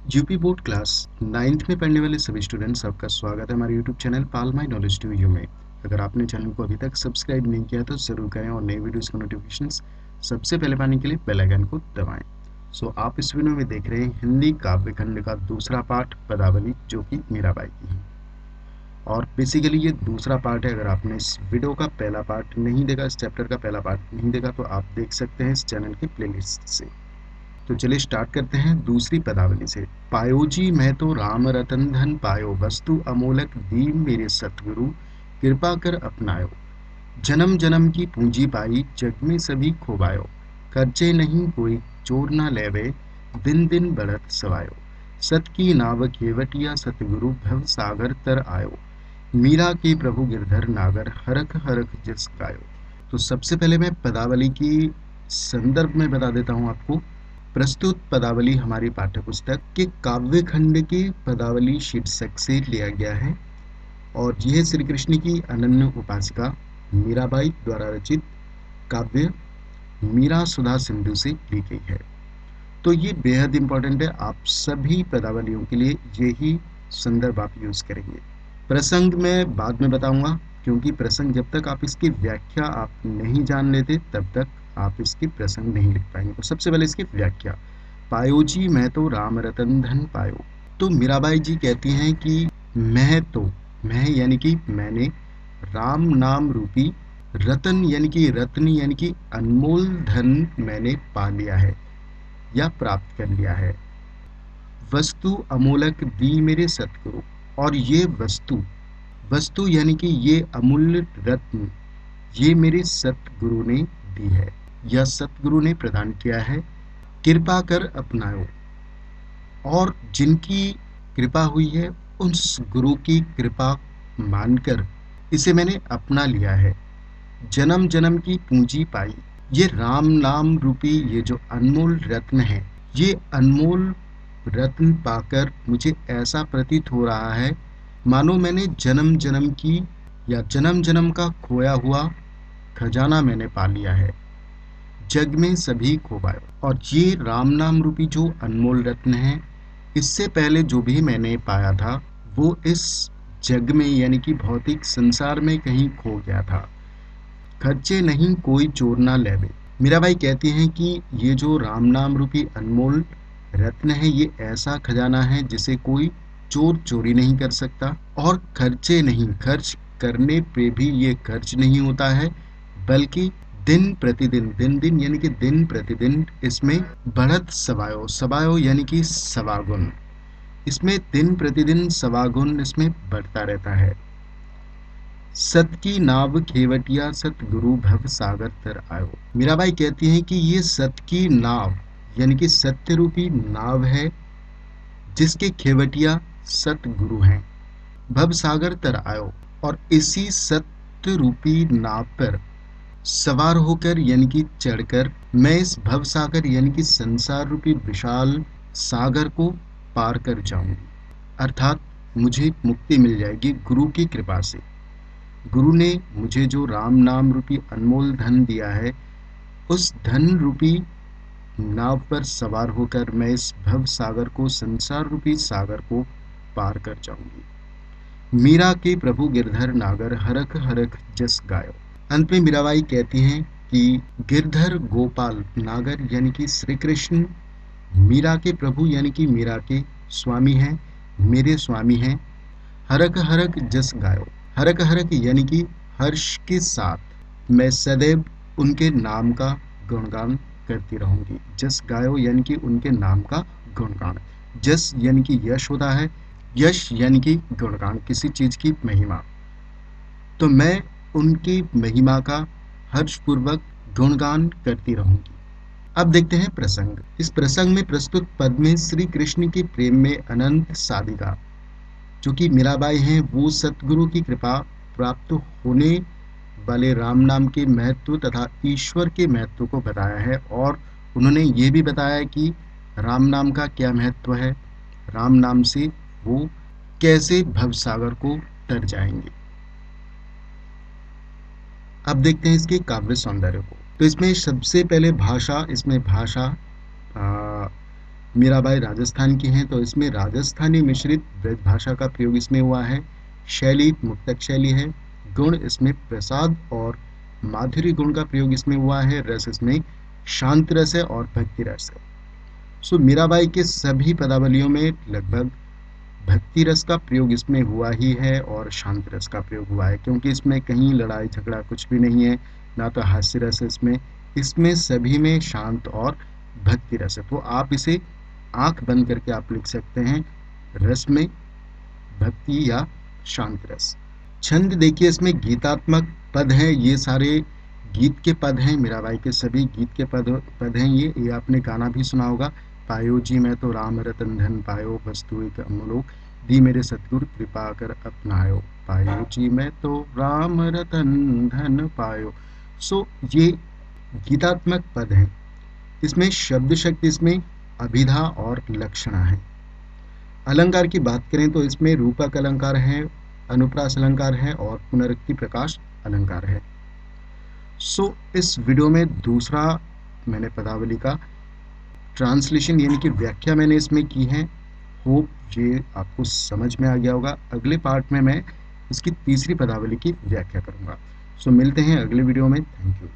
UP board class 9th में पढ़ने वाले सभी स्टूडेंट्स, आपका स्वागत है हमारे YouTube channel pal my knowledge to you में। अगर आपने चैनल को अभी तक सब्सक्राइब नहीं किया तो ज़रूर करें और नई वीडियोस के नोटिफिकेशंस सबसे पहले पाने के लिए बेल आइकन को दबाएं। आप इस वीडियो में देख रहे हैं हिंदी काव्य खंड का दूसरा पार्ट पदावली, जो कि मीराबाई की है। और बेसिकली ये दूसरा पार्ट है। अगर आपने इस वीडियो का पहला पार्ट नहीं देखा, इस चैप्टर का पहला पार्ट नहीं देखा, तो आप देख सकते हैं इस चैनल की प्लेलिस्ट से। तो चलिए स्टार्ट करते हैं दूसरी पदावली से। पायो जी मैं तो राम रतन धन पायो, वस्तु अमोलक दीन मेरे सतगुरु, कृपा कर अपनायो। जन्म जन्म की पूंजी पाई, जग में सभी खोबायो। खर्चे नहीं कोई चोर ना लेवे, दिन दिन बढ़त सवायो। सत की नाव खेवटिया, सतगुरु भव सागर तर आयो। मीरा के प्रभु गिरधर नागर, हरख हरख जस गायो। तो सबसे पहले मैं पदावली की संदर्भ में बता देता हूँ आपको। प्रस्तुत पदावली हमारी पाठ्यपुस्तक के काव्य खंड की पदावली शीर्षक से लिया गया है और यह श्री कृष्ण की अनन्य उपासिका मीराबाई द्वारा रचित काव्य मीरा सुधा सिंधु से ली गई है। तो ये बेहद इंपॉर्टेंट है, आप सभी पदावलियों के लिए यही संदर्भ आप यूज करेंगे। प्रसंग मैं बाद में बताऊंगा, क्योंकि प्रसंग जब तक आप इसकी व्याख्या आप नहीं जान लेते तब तक आप इसकी प्रसंग नहीं लिख पाएंगे। तो सबसे पहले इसकी व्याख्या। पायो जी मैं तो राम रतन धन पायो। तो मीराबाई जी कहती हैं कि मैं यानी कि मैंने, राम नाम रूपी रतन यानी कि रत्न यानी कि अनमोल धन मैंने पा लिया है या प्राप्त कर लिया है। वस्तु अमूलक दी मेरे सतगुरु, और ये वस्तु यानी कि ये अमूल्य रत्न ये मेरे सतगुरु ने दी है या सतगुरु ने प्रदान किया है। कृपा कर अपनाओ, और जिनकी कृपा हुई है उस गुरु की कृपा मानकर इसे मैंने अपना लिया है। जन्म जन्म की पूंजी पाई, ये राम नाम रूपी ये जो अनमोल रत्न है, ये अनमोल रत्न पाकर मुझे ऐसा प्रतीत हो रहा है मानो मैंने जन्म जन्म की या जन्म जन्म का खोया हुआ खजाना मैंने पा लिया है। जग में सभी खो पाए, और ये राम नाम रूपी जो अनमोल रत्न है, इससे पहले जो भी मैंने पाया था वो इस जग में यानी कि भौतिक संसार में कहीं खो गया था। खर्चे नहीं कोई चोर ना लेवे। मीराबाई कहती हैं कि ये जो राम नाम रूपी अनमोल रत्न है, ये ऐसा खजाना है जिसे कोई चोर चोरी नहीं कर सकता, और खर्चे नहीं, खर्च करने पे भी ये खर्च नहीं होता है, बल्कि दिन प्रतिदिन, दिन दिन यानी कि दिन प्रतिदिन इसमें बढ़त सवायो, सवायो यानी कि सवागुन, इसमें दिन प्रतिदिन सवागुन इसमें बढ़ता रहता है। सत की नाव खेवटिया, सतगुरु भव सागर तर आयो। मीराबाई कहती हैं कि ये सत की नाव यानी कि सत्य रूपी नाव है, जिसके खेवटिया सतगुरु हैं। भव सागर तर आयो, और इसी सत्य रूपी नाव पर सवार होकर यानी कि चढ़कर मैं इस भव सागर यानी कि संसार रूपी विशाल सागर को पार कर जाऊंगी, अर्थात मुझे मुक्ति मिल जाएगी गुरु की कृपा से। गुरु ने मुझे जो राम नाम रूपी अनमोल धन दिया है, उस धन रूपी नाव पर सवार होकर मैं इस भव सागर को, संसार रूपी सागर को पार कर जाऊंगी। मीरा के प्रभु गिरधर नागर, हरख हरख जस गायो। अंत में मीराबाई कहती हैं कि गिरधर गोपाल नागर यानी कि श्री कृष्ण मीरा के प्रभु यानी कि मीरा के स्वामी हैं, मेरे स्वामी हैं। हरक हरक जस गायो, हरक हरक यानी कि हर्ष के साथ मैं सदैव उनके नाम का गुणगान करती रहूंगी। जस गायो यानी कि उनके नाम का गुणगान। जस यानी कि यश होता है, यश यानी कि गुणगान, किसी चीज की महिमा। तो मैं उनकी महिमा का हर्षपूर्वक गुणगान करती रहूंगी। अब देखते हैं प्रसंग। इस प्रसंग में प्रस्तुत पद में श्री कृष्ण के प्रेम में अनंत साधिका जो कि मीराबाई हैं, वो सतगुरु की कृपा प्राप्त होने वाले राम नाम के महत्व तथा ईश्वर के महत्व को बताया है, और उन्होंने ये भी बताया कि राम नाम का क्या महत्व है, राम नाम से वो कैसे भवसागर को तर जाएंगे। अब देखते हैं इसके काव्य सौंदर्य को। तो इसमें सबसे पहले भाषा, इसमें भाषा मीराबाई राजस्थान की हैं, तो इसमें राजस्थानी मिश्रित ब्रज भाषा का प्रयोग इसमें हुआ है। शैली मुक्तक शैली है। गुण इसमें प्रसाद और माधुरी गुण का प्रयोग इसमें हुआ है। रस इसमें शांत रस है और भक्ति रस है। सो मीराबाई के सभी पदावलियों में लगभग भक्ति रस का प्रयोग इसमें हुआ ही है और शांत रस का प्रयोग हुआ है, क्योंकि इसमें कहीं लड़ाई झगड़ा कुछ भी नहीं है, ना तो हास्य रस है इसमें। इसमें सभी में शांत और भक्ति रस है। तो आप इसे आंख बंद करके आप लिख सकते हैं, रस में भक्ति या शांत रस। छंद देखिए, इसमें गीतात्मक पद हैं, ये सारे गीत के पद हैं। मीराबाई के सभी गीत के पद हैं। ये आपने गाना भी सुना होगा। पायो जी मैं तो राम रतन धन पायो, वस्तु एक अमलोक दी मेरे सतगुरु कृपा कर अपनायो। पायो जी मैं तो राम रतन धन पायो। सो ये गीतात्मक पद हैं। इसमें शब्द शक्ति इसमें अभिधा और लक्षणा है। अलंकार की बात करें तो इसमें रूपक अलंकार है, अनुप्रास अलंकार है और पुनरुक्ति प्रकाश अलंकार है। सो इस वीडियो में दूसरा मैंने पदावली का ट्रांसलेशन यानी कि व्याख्या मैंने इसमें की है। होप ये आपको समझ में आ गया होगा। अगले पार्ट में मैं इसकी तीसरी पदावली की व्याख्या करूंगा। सो मिलते हैं अगले वीडियो में। Thank you.